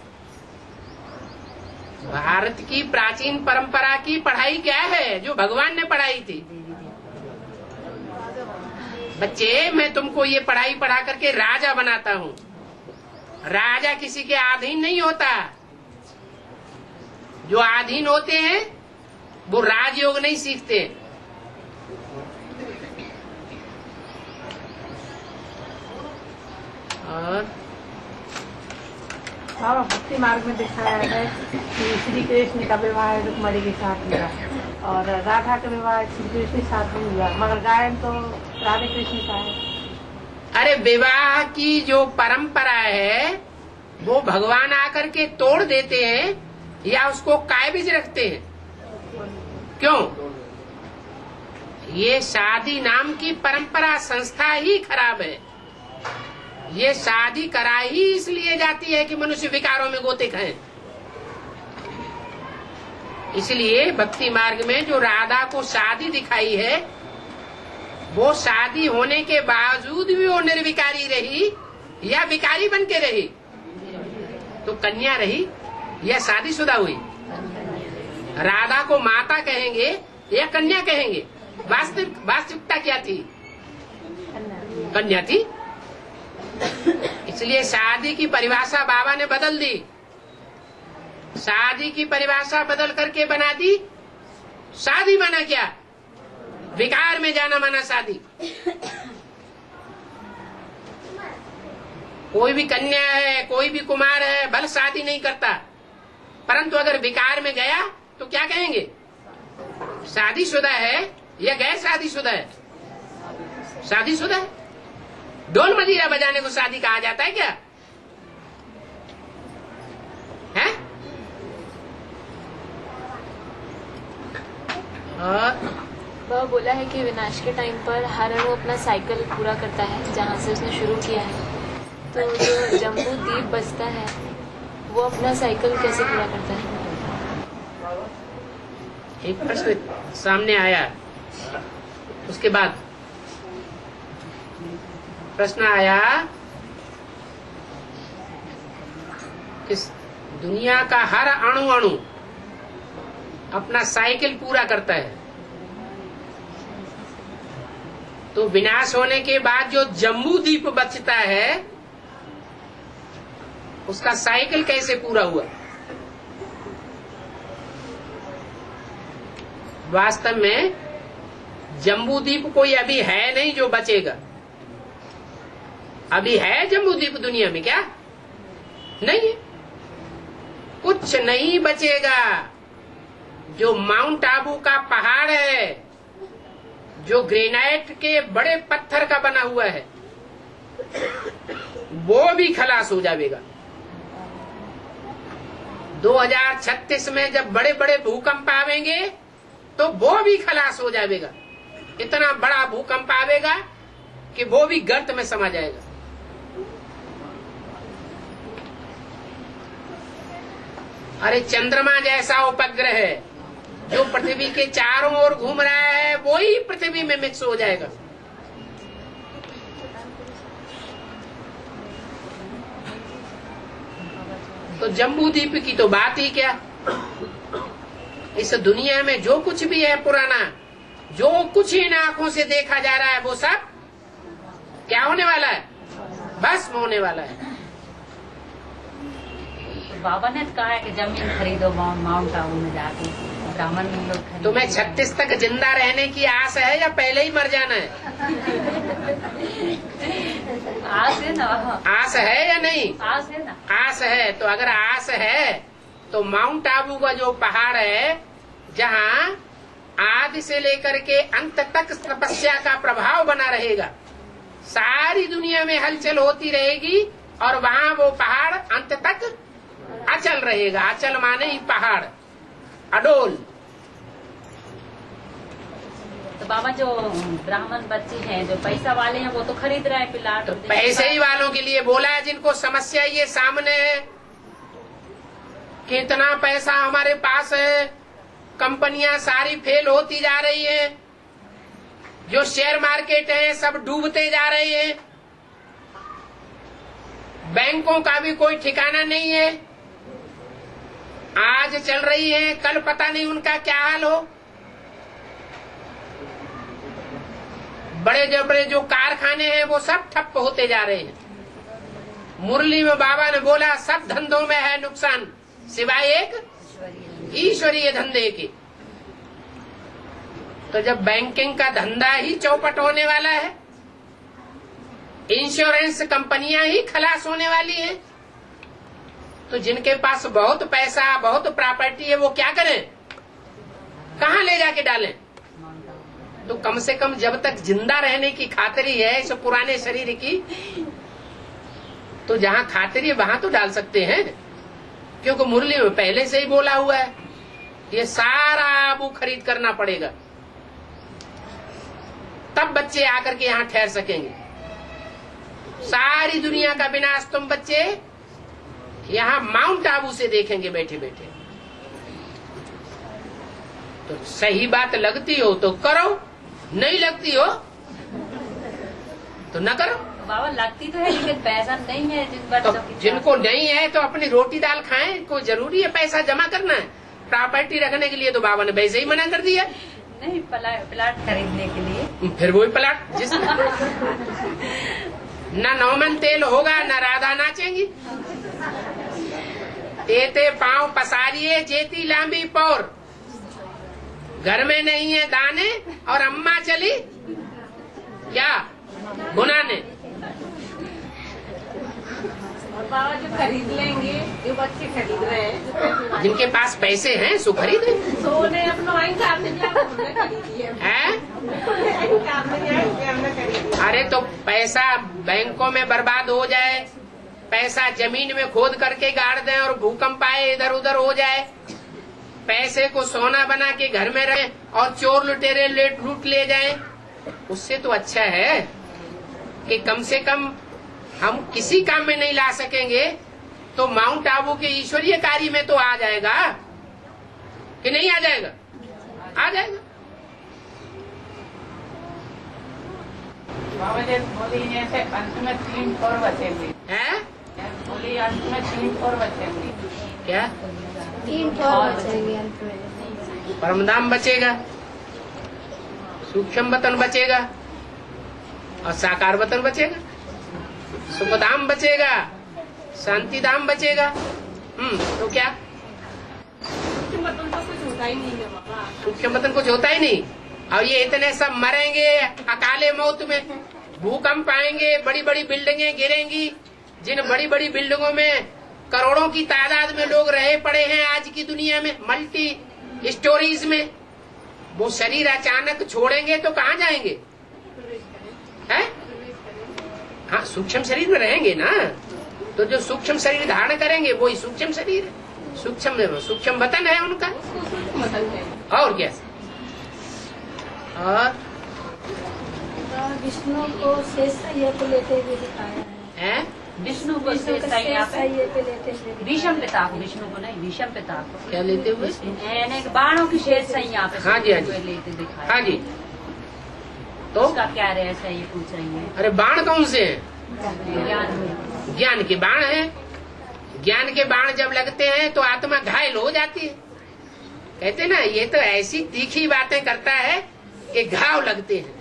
भारत की प्राचीन परंपरा की पढ़ाई क्या है जो भगवान ने पढ़ाई थी? बच्चे, मैं तुमको ये पढ़ाई पढ़ा करके राजा बनाता हूँ। राजा किसी के अधीन नहीं होता। जो अधीन होते हैं वो राजयोग नहीं सीखते। और बाबा भक्ति मार्ग में दिखाया है कि श्री कृष्ण का विवाह रुक्मणी के साथ हुआ और राधा का विवाह श्री कृष्ण के साथ नहीं हुआ, मगर गायन तो राधे कृष्ण का है। अरे विवाह की जो परंपरा है वो भगवान आकर के तोड़ देते हैं या उसको कायबिज रखते हैं? क्यों? ये शादी नाम की परंपरा संस्था ही खराब है। ये शादी कराई ही इसलिए जाती है कि मनुष्य विकारों में गोते खाएं। इसलिए भक्ति मार्ग में जो राधा को शादी दिखाई है वो शादी होने के बावजूद भी वो निर्विकारी रही या विकारी बन के रही? तो कन्या रही या शादीशुदा हुई? राधा को माता कहेंगे या कन्या कहेंगे? वास्तविकता क्या थी? कन्या थी। इसलिए शादी की परिभाषा बाबा ने बदल दी। शादी की परिभाषा बदल करके बना दी शादी माना क्या? विकार में जाना माना शादी। कोई भी कन्या है, कोई भी कुमार है, भले शादी नहीं करता, परंतु अगर विकार में गया तो क्या कहेंगे? शादीशुदा है या गैर शादीशुदा है? शादीशुदा है। ढोल मजीरा बजाने को शादी कहा जाता है क्या? है? वह बोला है कि विनाश के टाइम पर हर अणु अपना साइकिल पूरा करता है जहाँ से उसने शुरू किया है। तो जो जम्बू द्वीप बचता है वो अपना साइकिल कैसे पूरा करता है? एक प्रश्न सामने आया, उसके बाद प्रश्न आया कि दुनिया का हर अणु अणु अपना साइकिल पूरा करता है, तो विनाश होने के बाद जो जम्बू द्वीप बचता है उसका साइकिल कैसे पूरा हुआ? वास्तव में जम्बू द्वीप कोई अभी है नहीं जो बचेगा। अभी है जम्बू द्वीप दुनिया में? क्या नहीं है, कुछ नहीं बचेगा। जो माउंट आबू का पहाड़ है, जो ग्रेनाइट के बड़े पत्थर का बना हुआ है, वो भी खलास हो जाएगा। 2036 में जब बड़े बड़े भूकंप आवेंगे तो वो भी खलास हो जाएगा। इतना बड़ा भूकंप आवेगा कि वो भी गर्त में समा जाएगा। अरे चंद्रमा जैसा उपग्रह है जो पृथ्वी के चारों ओर घूम रहा है, वो ही पृथ्वी में मिक्स हो जाएगा। तो जम्बू द्वीप की तो बात ही क्या। इस दुनिया में जो कुछ भी है पुराना, जो कुछ इन आंखों से देखा जा रहा है, वो सब क्या होने वाला है? भस्म होने वाला है। बाबा ने कहा है कि जमीन खरीदो माउंट आबू में जाके, ब्राह्मण लोग। तुम्हें 36 तक जिंदा रहने की आस है या पहले ही मर जाना है? आस है ना। आस है या नहीं? आस है ना। आस है। तो अगर आस है तो माउंट आबू का जो पहाड़ है, जहाँ आदि से लेकर के अंत तक तपस्या का प्रभाव बना रहेगा, सारी दुनिया में हलचल होती रहेगी और वहाँ वो पहाड़ अंत तक अचल रहेगा। अचल माने ही पहाड़, अडोल। तो बाबा जो ब्राह्मण बच्चे हैं, जो पैसा वाले हैं, वो तो खरीद रहे हैं प्लाट। तो पैसे ही वालों के लिए बोला है, जिनको समस्या ये सामने है, कितना पैसा हमारे पास है, कंपनियां सारी फेल होती जा रही है, जो शेयर मार्केट है सब डूबते जा रहे हैं, बैंकों का भी कोई ठिकाना नहीं है, आज चल रही है कल पता नहीं उनका क्या हाल हो। बड़े जो कारखाने हैं वो सब ठप होते जा रहे हैं। मुरली में बाबा ने बोला सब धंधों में है नुकसान सिवाय एक ईश्वरीय धंधे के। तो जब बैंकिंग का धंधा ही चौपट होने वाला है इंश्योरेंस कंपनियां ही खलास होने वाली हैं। तो जिनके पास बहुत पैसा, बहुत प्रॉपर्टी है, वो क्या करें, कहाँ ले जाके डालें? तो कम से कम जब तक जिंदा रहने की खातिरी है इस पुराने शरीर की, तो जहां खातिरी है वहां तो डाल सकते हैं, क्योंकि मुरली में पहले से ही बोला हुआ है ये सारा आबू खरीद करना पड़ेगा, तब बच्चे आकर के यहाँ ठहर सकेंगे। सारी दुनिया का विनाश तुम बच्चे यहाँ माउंट आबू से देखेंगे बैठे बैठे। तो सही बात लगती हो तो करो, नहीं लगती हो तो न करो। बाबा लगती तो है लेकिन पैसा नहीं है जिन बच्चों तो की। जिनको नहीं है तो अपनी रोटी दाल खाएं, कोई जरूरी है पैसा जमा करना है? प्रॉपर्टी रखने के लिए तो बाबा ने वैसे ही मना कर दिया। नहीं, प्लाट खरीदने के लिए। फिर वही प्लाट जिस न नौमन तेल होगा न राधा नाचेंगी। तेते पांव पसारिए जेती लांबी पौर, घर में नहीं है दाने और अम्मा चली क्या बुनाने। और बाबा जो खरीद लेंगे, जो बच्चे खरीद रहे हैं, जिनके पास पैसे हैं सो खरीदे। सोने अपना वहीं सामने खरीदी है। अरे तो पैसा बैंकों में बर्बाद हो जाए, पैसा जमीन में खोद करके गाड़ दें और भूकंप आए इधर उधर हो जाए, पैसे को सोना बना के घर में रहे और चोर लुटेरे लूट ले जाएं, उससे तो अच्छा है कि कम से कम हम किसी काम में नहीं ला सकेंगे तो माउंट आबू के ईश्वरीय कार्य में तो आ जाएगा कि नहीं आ जाएगा? आ जाएगा। बाबा जी बोली जैसे अंत में 3 और बचेंगे हैं? बोली अंत में 3 और बचेंगे। क्या? 3 और बचेंगे अंत में। परमधाम बचेगा, सूक्ष्म वतन बचेगा और साकार वतन बचेगा, सुखधाम बचेगा, शांति धाम बचेगा। तो क्या मतलब तो कुछ होता ही नहीं है बाबा। सूक्ष्म वतन कुछ होता ही नहीं। और ये इतने सब मरेंगे अकाले मौत में, भूकंप आएंगे, बड़ी बड़ी बिल्डिंगें गिरेंगी, जिन बड़ी बड़ी बिल्डिंगों में करोड़ों की तादाद में लोग रहे पड़े हैं आज की दुनिया में, मल्टी स्टोरीज में, वो शरीर अचानक छोड़ेंगे तो कहाँ जाएंगे? है? हाँ, सूक्ष्म शरीर में रहेंगे ना, तो जो सूक्ष्म शरीर धारण करेंगे वही सूक्ष्म शरीर है, सूक्ष्म वतन है उनका। और क्या? और विष्णु को शेष सैया पे लेते हुए दिखाया है। विष्णु को शेष सैया पे लेते हुए, भीषम पिता को, विष्णु को नहीं, भीषम पिता को क्या लेते हुए? यानी बाणों की शेष सैया पे। हाँ जी, हाँ जी, लेते दिखाया। हाँ जी। तो उसका क्या रहस्य है ये पूछ रही है। अरे बाण कौन से हैं? ज्ञान, ज्ञान के बाण हैं। ज्ञान के बाण जब लगते हैं तो आत्मा घायल हो जाती है। कहते ना ये तो ऐसी तीखी बातें करता है कि घाव लगते हैं।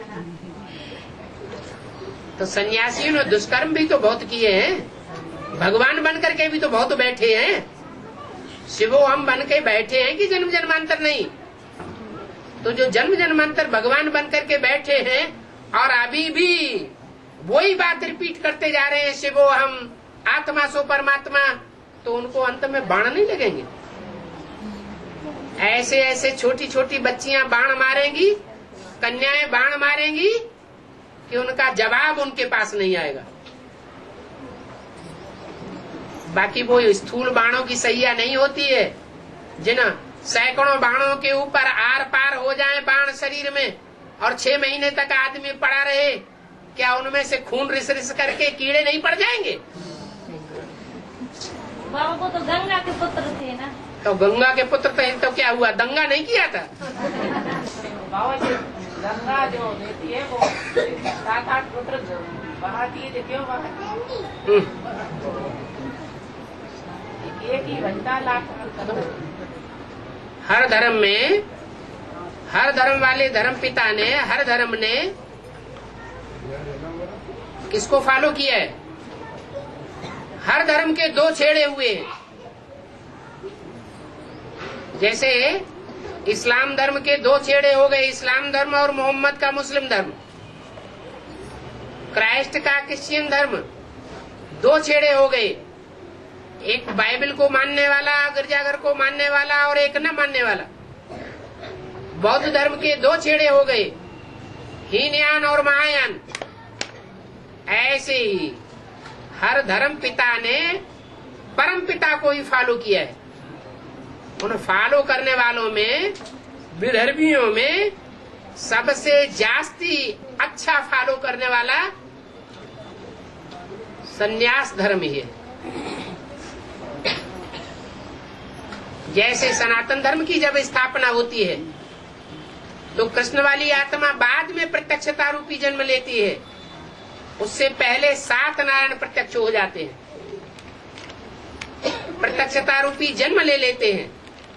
तो सन्यासियों ने दुष्कर्म भी तो बहुत किए हैं, भगवान बन करके भी तो बहुत बैठे हैं, शिवो हम बन के बैठे हैं कि जन्म जन्मांतर नहीं। तो जो जन्म जन्मांतर भगवान बन करके बैठे हैं और अभी भी वही बात रिपीट करते जा रहे हैं, शिवो हम आत्मा सो परमात्मा, तो उनको अंत में बाण नहीं लगेंगे? ऐसे ऐसे छोटी छोटी बच्चियां बाण मारेंगी, कन्याएं बाण मारेंगी कि उनका जवाब उनके पास नहीं आएगा। बाकी वो स्थूल बाणों की सैया नहीं होती है, जिन सैकड़ों बाणों के ऊपर आर पार हो जाए बाण शरीर में और 6 महीने तक आदमी पड़ा रहे, क्या उनमें से खून रिस रिस करके कीड़े नहीं पड़ जाएंगे? बाबा को तो गंगा के पुत्र थे ना। तो गंगा के पुत्र थे तो क्या हुआ, दंगा नहीं किया था? बाबा जी गंगा जो देती है वो 7-8 पुत्र बहाती है, क्यों बहाती? एक ही घंटा लाख हर धर्म में, हर धर्म वाले धर्म पिता ने, हर धर्म ने किसको फॉलो किया है? हर धर्म के 2 छेड़े हुए। जैसे इस्लाम धर्म के 2 छेड़े हो गए, इस्लाम धर्म और मोहम्मद का मुस्लिम धर्म। क्राइस्ट का क्रिश्चियन धर्म दो छेड़े हो गए, एक बाइबल को मानने वाला, गिरजाघर को मानने वाला और एक न मानने वाला। बौद्ध धर्म के दो छेड़े हो गए, हीनयान और महायान। ऐसे ही हर धर्म पिता ने परम पिता को ही फॉलो किया है। उन फॉलो करने वालों में, विधर्मियों में सबसे जास्ती अच्छा फॉलो करने वाला संन्यास धर्म ही है। जैसे सनातन धर्म की जब स्थापना होती है तो कृष्ण वाली आत्मा बाद में प्रत्यक्षता रूपी जन्म लेती है, उससे पहले 7 नारायण प्रत्यक्ष हो जाते हैं, प्रत्यक्षता रूपी जन्म ले लेते हैं।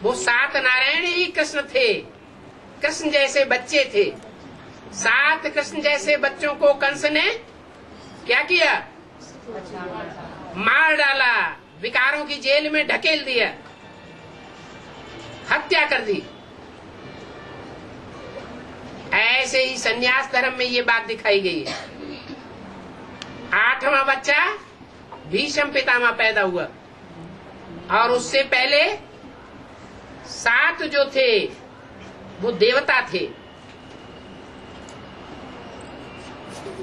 वो 7 नारायण ही कृष्ण थे, कृष्ण जैसे बच्चे थे। 7 कृष्ण जैसे बच्चों को कंस ने क्या किया? मार डाला, विकारों की जेल में ढकेल दिया, हत्या कर दी। ऐसे ही संन्यास धर्म में ये बात दिखाई गई है। 8वां बच्चा भीष्म पितामह पैदा हुआ और उससे पहले 7 जो थे वो देवता थे,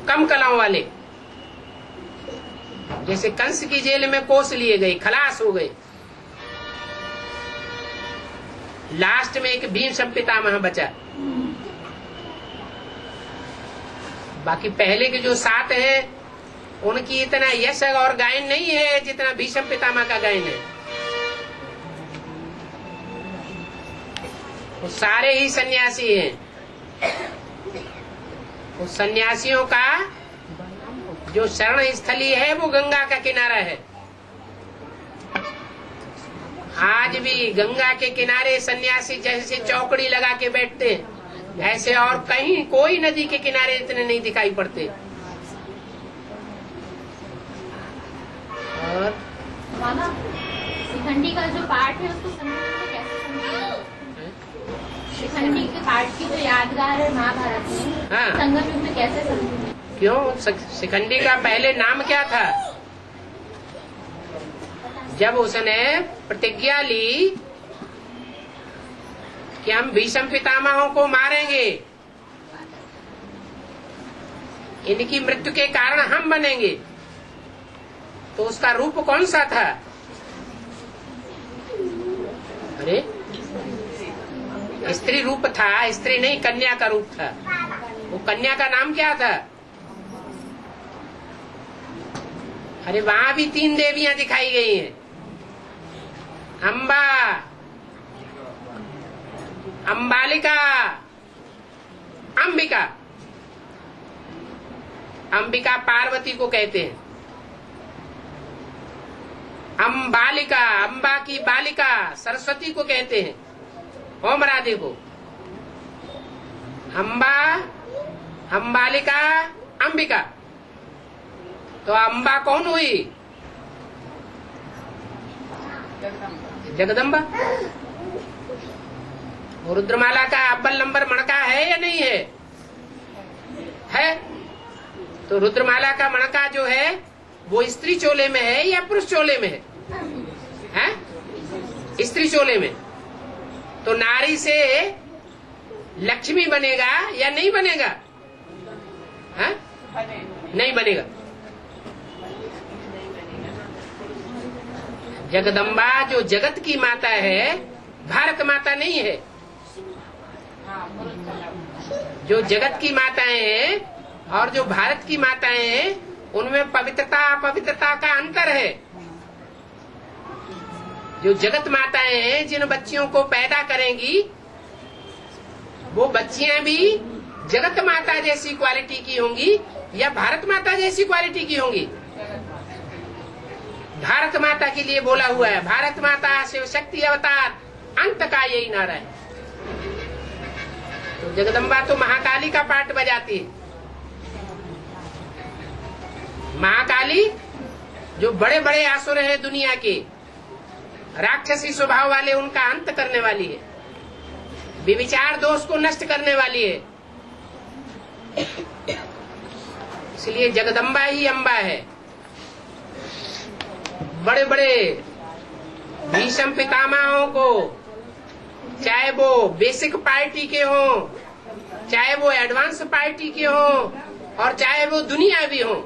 कम कलाओं वाले। जैसे कंस की जेल में कोस लिए गए, खलास हो गए। लास्ट में एक भीष्म पितामह बचा। बाकी पहले के जो 7 हैं उनकी इतना यश और गायन नहीं है जितना भीष्म पितामह का गायन है। वो सारे ही सन्यासी हैं। उस सन्यासियों का जो शरण स्थली है वो गंगा का किनारा है। आज भी गंगा के किनारे सन्यासी जैसे चौकड़ी लगा के बैठते हैं, ऐसे और कहीं कोई नदी के किनारे इतने नहीं दिखाई पड़ते। और शिखंडी का जो पाठ है उसको संगम में कैसे समझेंगे? शिखंडी के पाठ की जो यादगार है महाभारत में, हाँ। संगम युग में कैसे समझेंगे? क्यों? शिखंडी का पहले नाम क्या था? जब उसने प्रतिज्ञा ली कि हम भीष्म पितामहों को मारेंगे, इनकी मृत्यु के कारण हम बनेंगे, तो उसका रूप कौन सा था? अरे स्त्री रूप था, स्त्री नहीं, कन्या का रूप था। वो कन्या का नाम क्या था? अरे वहां भी 3 देवियां दिखाई गई हैं, अम्बा, अम्बालिका, अंबिका। अंबिका पार्वती को कहते हैं, अम्बालिका, अम्बा की बालिका सरस्वती को कहते हैं, ओम राधे को। अम्बा, अम्बालिका, अंबिका। तो अम्बा कौन हुई? जगदम्बा। रुद्रमाला का अव्वल नंबर मणका है या नहीं है? है। तो रुद्रमाला का मणका जो है वो स्त्री चोले में है या पुरुष चोले में है? हैं? स्त्री चोले में। तो नारी से लक्ष्मी बनेगा या नहीं बनेगा? हैं? नहीं बनेगा। जगदम्बा जो जगत की माता है, भारत माता नहीं है। जो जगत की माताएं हैं और जो भारत की माताएं हैं उनमें पवित्रता अपवित्रता का अंतर है। जो जगत माताएं हैं, जिन बच्चियों को पैदा करेंगी, वो बच्चियां भी जगत माता जैसी क्वालिटी की होंगी या भारत माता जैसी क्वालिटी की होंगी? भारत माता के लिए बोला हुआ है, भारत माता शिव शक्ति अवतार, अंत का यही नारा है। तो जगदम्बा तो महाकाली का पार्ट बजाती है। महाकाली जो बड़े बड़े आसुर हैं दुनिया के, राक्षसी स्वभाव वाले, उनका अंत करने वाली है, विविचार दोष को नष्ट करने वाली है। इसलिए जगदम्बा ही अम्बा है। बड़े बड़े भीष्म पितामहों को, चाहे वो बेसिक पार्टी के हों, चाहे वो एडवांस पार्टी के हों, और चाहे वो दुनियावी हों,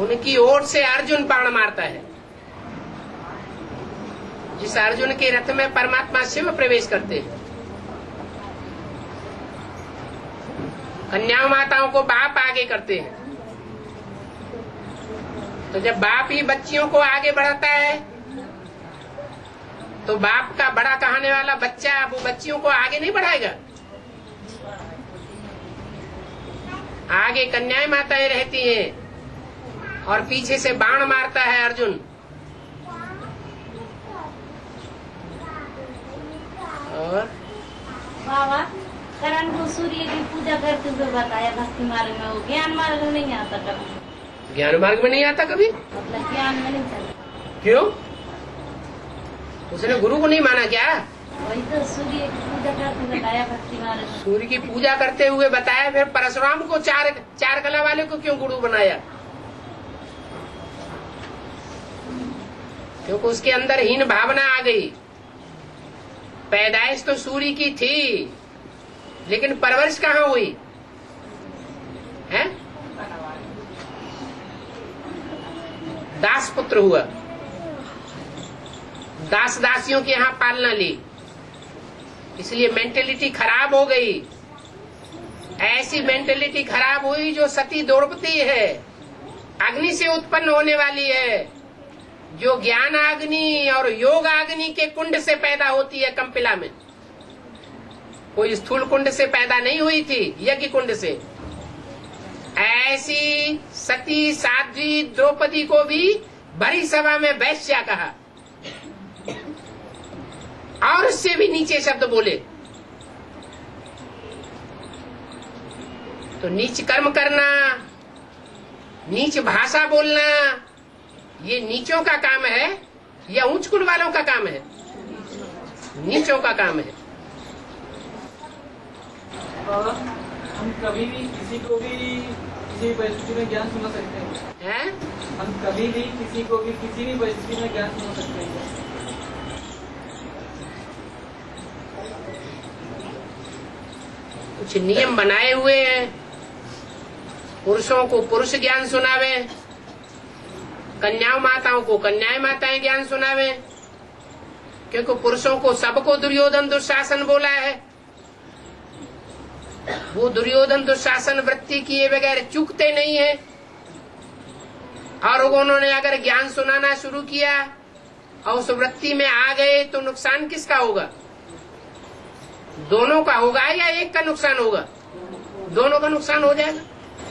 उनकी ओर से अर्जुन बाण मारता है। जिस अर्जुन के रथ में परमात्मा शिव प्रवेश करते हैं। कन्या माताओं को बाप आगे करते हैं। तो जब बाप ही बच्चियों को आगे बढ़ाता है, तो बाप का बड़ा कहने वाला बच्चा वो बच्चियों को आगे नहीं बढ़ाएगा। आगे कन्याएं माताएं रहती हैं और पीछे से बाण मारता है अर्जुन। और बाबा करण को सूर्य की पूजा करते हुए बताया भक्ति मार्ग में, वो ज्ञान मार्ग में नहीं आता कभी। ज्ञान मार्ग में नहीं आता कभी? मतलब ज्ञान में नहीं चलता। क्यों? उसने गुरु को नहीं माना क्या? वही तो सूर्य की पूजा करते हुए बताया भक्ति मार्ग में। सूर्य की पूजा करते हुए बताया, फिर परशुराम को चार कला वाले को क्यों गुरु बनाया? क्योंकि उसके अंदर हीन भावना आ गई। पैदाइश तो सूर्य की थी, लेकिन परवरिश कहाँ हुई है? दास पुत्र हुआ, दास दासियों के यहाँ पालना ली, इसलिए मेंटेलिटी खराब हो गई। ऐसी मेंटेलिटी खराब हुई जो सती द्रौपदी है, अग्नि से उत्पन्न होने वाली है, जो ज्ञान अग्नि और योग अग्नि के कुंड से पैदा होती है। कंपिला में कोई स्थूल कुंड से पैदा नहीं हुई थी, यज्ञ कुंड से। ऐसी सती साध्वी द्रौपदी को भी भरी सभा में वैश्या कहा और उससे भी नीचे शब्द बोले। तो नीच कर्म करना, नीच भाषा बोलना, ये नीचों का काम है या ऊंच कुल वालों का काम है? नीचों का काम है। हम कभी भी किसी को भी किसी परिस्थिति में ज्ञान सुना सकते हैं? हम कभी भी किसी को भी किसी भी परिस्थिति में ज्ञान सुना सकते हैं? कुछ नियम बनाए हुए हैं। पुरुषों को पुरुष ज्ञान सुनावे, कन्याओं माताओं को कन्याएं माताएं ज्ञान सुनावे, क्योंकि पुरुषों को सबको दुर्योधन दुशासन बोला है। वो दुर्योधन दुशासन वृत्ति किए बगैर चूकते नहीं है। और उन्होंने अगर ज्ञान सुनाना शुरू किया और उस वृत्ति में आ गए तो नुकसान किसका होगा? दोनों का होगा या एक का नुकसान होगा? दोनों का नुकसान हो जाएगा।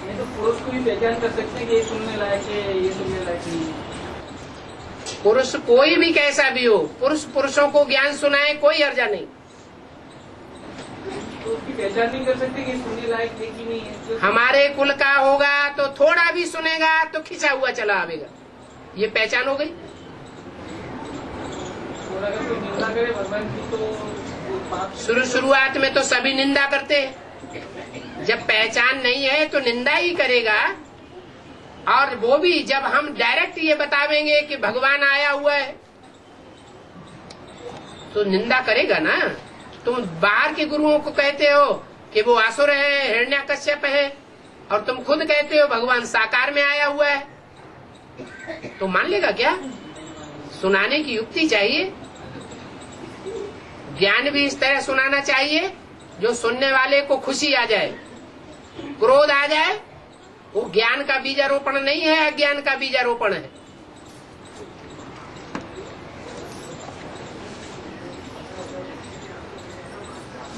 नहीं तो पुरुष को भी पहचान कर सकते हैं कि ये सुनने लायक है, ये सुनने लायक नहीं। पुरुष कोई भी कैसा भी हो, पुरुषों को ज्ञान सुनाए कोई अर्जा नहीं। तो उसकी पहचान नहीं कर सकते कि सुनने लायक है कि नहीं है। हमारे कुल का होगा तो थोड़ा भी सुनेगा तो खिंचा हुआ चला आवेगा, ये पहचान हो गई। और अगर कोई निंदा करे भगवान की तो शुरुआत में तो सभी निंदा करते हैं, जब पहचान नहीं है तो निंदा ही करेगा। और वो भी जब हम डायरेक्ट ये बतावेंगे कि भगवान आया हुआ है तो निंदा करेगा ना। तुम बाहर के गुरुओं को कहते हो कि वो असुर है, हिरण्याकश्यप है, और तुम खुद कहते हो भगवान साकार में आया हुआ है, तो मान लेगा क्या? सुनाने की युक्ति चाहिए। ज्ञान भी इस तरह सुनाना चाहिए जो सुनने वाले को खुशी आ जाए, क्रोध आ जाए। वो ज्ञान का बीजारोपण नहीं है, अज्ञान का बीजारोपण है।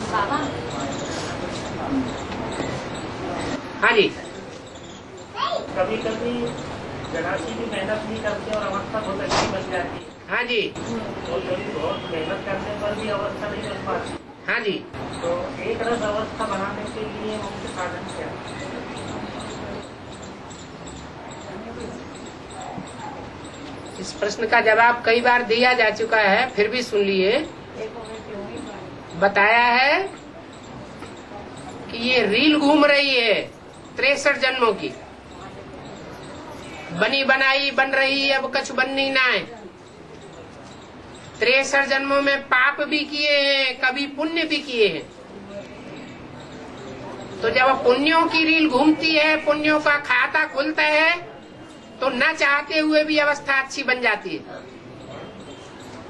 बाबा हाँ जी। कभी कभी जरासी भी मेहनत नहीं करते और अवस्था बहुत अच्छी बन जाती है। हाँ जी। और कभी बहुत मेहनत करने पर भी अवस्था नहीं बन पाती। हाँ जी। तो एक रस अवस्था बनाने के लिए मुख्य साधन क्या है? इस प्रश्न का जवाब कई बार दिया जा चुका है, फिर भी सुन लिए। बताया है कि ये रील घूम रही है 63 जन्मों की, बनी बनाई बन रही, अब कुछ बननी ना है। 63 जन्मों में पाप भी किए हैं, कभी पुण्य भी किए हैं। तो जब पुण्यों की रील घूमती है, पुण्यों का खाता खुलता है, तो न चाहते हुए भी अवस्था अच्छी बन जाती है।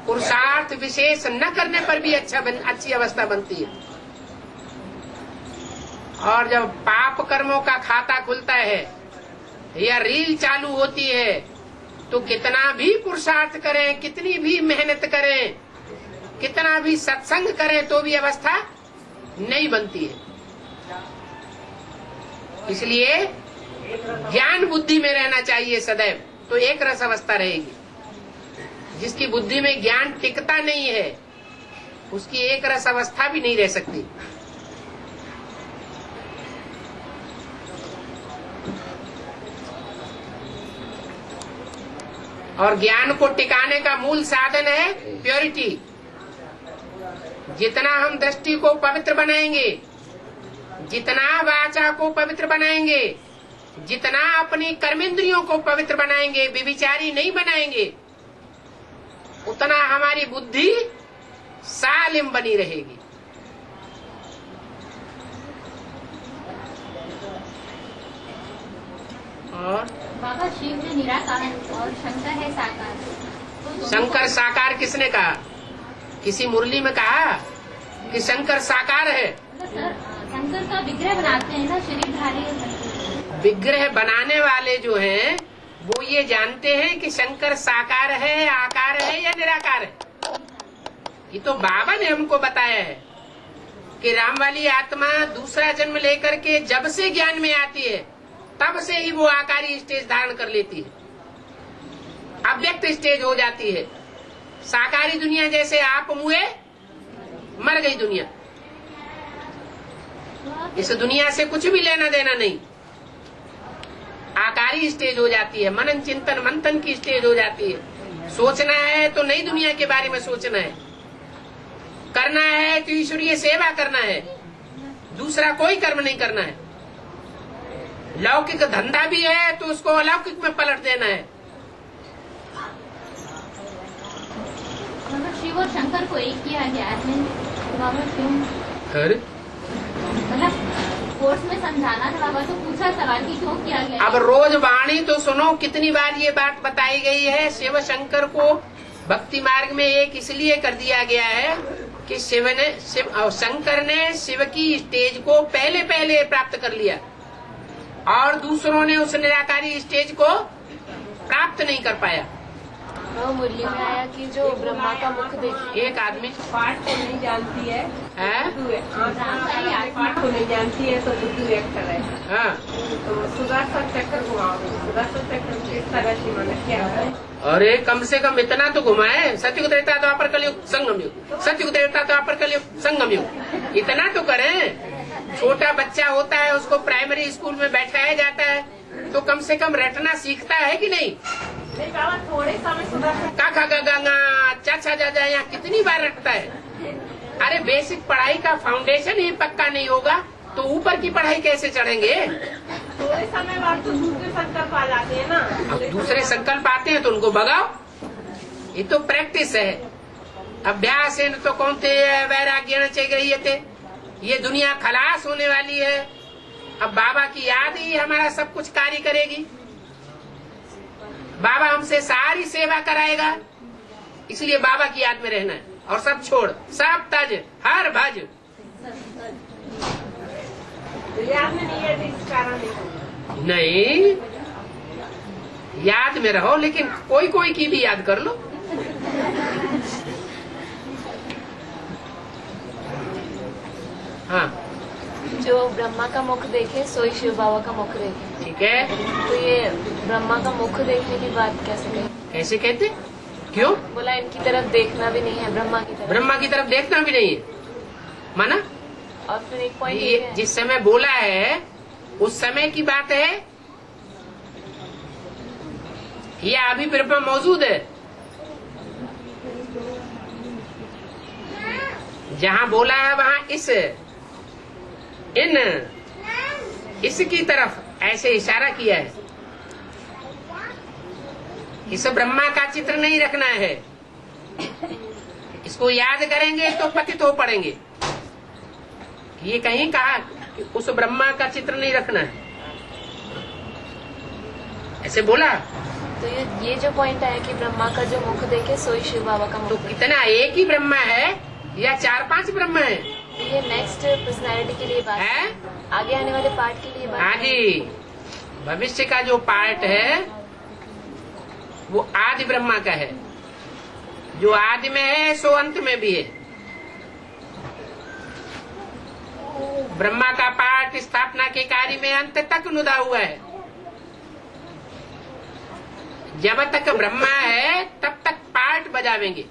पुरुषार्थ विशेष न करने पर भी अच्छी अवस्था बनती है। और जब पाप कर्मों का खाता खुलता है या रील चालू होती है, तो कितना भी पुरुषार्थ करें, कितनी भी मेहनत करें, कितना भी सत्संग करें, तो भी अवस्था नहीं बनती है। इसलिए ज्ञान बुद्धि में रहना चाहिए सदैव, तो एक रस अवस्था रहेगी। जिसकी बुद्धि में ज्ञान टिकता नहीं है, उसकी एक रस अवस्था भी नहीं रह सकती। और ज्ञान को टिकाने का मूल साधन है प्योरिटी। जितना हम दृष्टि को पवित्र बनाएंगे, जितना वाचा को पवित्र बनाएंगे, जितना अपनी कर्मेंद्रियों को पवित्र बनाएंगे, व्यभिचारी नहीं बनाएंगे, उतना हमारी बुद्धि सालिम बनी रहेगी। और बाबा शिव जो निराकार है और शंकर है साकार, तो शंकर साकार किसने कहा? किसी मुरली में कहा कि शंकर साकार है? सर, शंकर का विग्रह बनाते हैं ना, शरीरधारी है। विग्रह बनाने वाले जो हैं वो ये जानते हैं कि शंकर साकार है, आकार है या निराकार है। ये तो बाबा ने हमको बताया है कि राम वाली आत्मा दूसरा जन्म लेकर के जब से ज्ञान में आती है, तब से ही वो आकारी स्टेज धारण कर लेती है, अव्यक्त स्टेज हो जाती है। साकारी दुनिया जैसे आप मुए मर गई दुनिया, इस दुनिया से कुछ भी लेना देना नहीं। आकारी स्टेज हो जाती है, मनन चिंतन मंथन की स्टेज हो जाती है। सोचना है तो नई दुनिया के बारे में सोचना है, करना है तो ईश्वरीय सेवा करना है, दूसरा कोई कर्म नहीं करना है। लौकिक धंधा भी है तो उसको अलौकिक में पलट देना है। शिव और शंकर को एक किया गया है। बाबा क्यों? मतलब कोर्स में समझाना था बाबा, तो पूछा सवाल कि क्यों किया गया। अब रोज वाणी तो सुनो, कितनी बार ये बात बताई गई है। शिव शंकर को भक्ति मार्ग में एक इसलिए कर दिया गया है कि शंकर ने शिव की स्टेज को पहले प्राप्त कर लिया और दूसरों ने उस निराकारी स्टेज को प्राप्त नहीं कर पाया। वो मुरली में आया कि जो ब्रह्मा का मुख देखी, एक आदमी पाठ को नहीं जानती है, पाठ को नहीं जानती है तो बुद्धू एक्टर है। हाँ, तो सुदर्शन चक्कर घुमाओगे, सुदर्शन चक्कर किस तरह से मैंने क्या है? अरे कम से कम इतना तो घुमाए। सत्युग त्रेता द्वापर कलयुग संगम युग, सत्युग त्रेता द्वापर कलयुग संगम युग, इतना तो करें। छोटा बच्चा होता है, उसको प्राइमरी स्कूल में बैठाया जाता है, तो कम से कम रटना सीखता है कि नहीं? बाबा थोड़े समय सुदर्शन काका गंगा चाचा जाजा यहाँ कितनी बार रटता है। अरे बेसिक पढ़ाई का फाउंडेशन ही पक्का नहीं होगा तो ऊपर की पढ़ाई कैसे चढ़ेंगे? थोड़े समय बाद तो दूसरे संकल्प आ जाते हैं ना। अब दूसरे संकल्प आते हैं तो उनको भगाओ, ये तो प्रैक्टिस है। अभ्यास है तो कौन थे वैराग्य चाहिए। ये दुनिया खलास होने वाली है। अब बाबा की याद ही हमारा सब कुछ कार्य करेगी। बाबा हमसे सारी सेवा कराएगा, इसलिए बाबा की याद में रहना है। और सब छोड़, सब तज हर भज। याद में नहीं है तो इस कारण नहीं, याद में रहो, लेकिन कोई कोई की भी याद कर लो। हाँ, जो ब्रह्मा का मुख देखे सोई शिव बाबा का मुख देखे। ठीक है, तो ये ब्रह्मा का मुख देखने की बात कैसे कही? कैसे कहते? क्यों? बोला इनकी तरफ देखना भी नहीं है, ब्रह्मा की तरफ। ब्रह्मा की तरफ देखना भी नहीं है, माना। और फिर एक पॉइंट ये जिस समय बोला है उस समय की बात है, ये अभी ब्रह्मा मौजूद है। जहाँ बोला है वहाँ इस इन इसकी तरफ ऐसे इशारा किया है। इस ब्रह्मा का चित्र नहीं रखना है, इसको याद करेंगे तो पतित हो पड़ेंगे। ये कहीं कहा कि उस ब्रह्मा का चित्र नहीं रखना है, ऐसे बोला। तो ये जो पॉइंट है कि ब्रह्मा का जो मुख देखे सोई शिव बाबा का मुख। तो कितना, एक ही ब्रह्मा है या 4-5 ब्रह्मा है? ये नेक्स्ट पर्सनैलिटी के लिए बात है, आगे आने वाले पार्ट के लिए बात। हाँ जी, भविष्य का जो पार्ट है वो आदि ब्रह्मा का है। जो आदि में है सो अंत में भी है। ब्रह्मा का पार्ट स्थापना के कार्य में अंत तक नुदा हुआ है। जब तक ब्रह्मा है तब तक पार्ट बजावेंगे।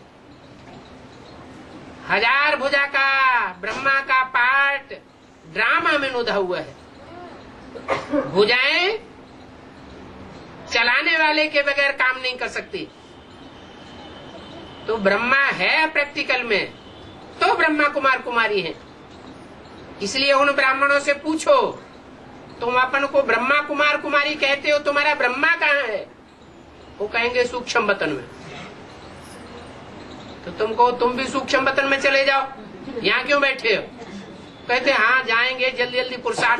1000 भुजा का ब्रह्मा का पार्ट ड्रामा में नुदा हुआ है। भुजाएं चलाने वाले के बगैर काम नहीं कर सकती। तो ब्रह्मा है प्रैक्टिकल में तो ब्रह्मा कुमार कुमारी है। इसलिए उन ब्राह्मणों से पूछो, तुम अपन को ब्रह्मा कुमार कुमारी कहते हो, तुम्हारा ब्रह्मा कहाँ है? वो कहेंगे सूक्ष्म वतन में। तो तुमको, तुम भी सूक्ष्म वतन में चले जाओ, यहाँ क्यों बैठे हो? कहते हाँ जाएंगे, जल्दी जल्दी पुरुषार्थ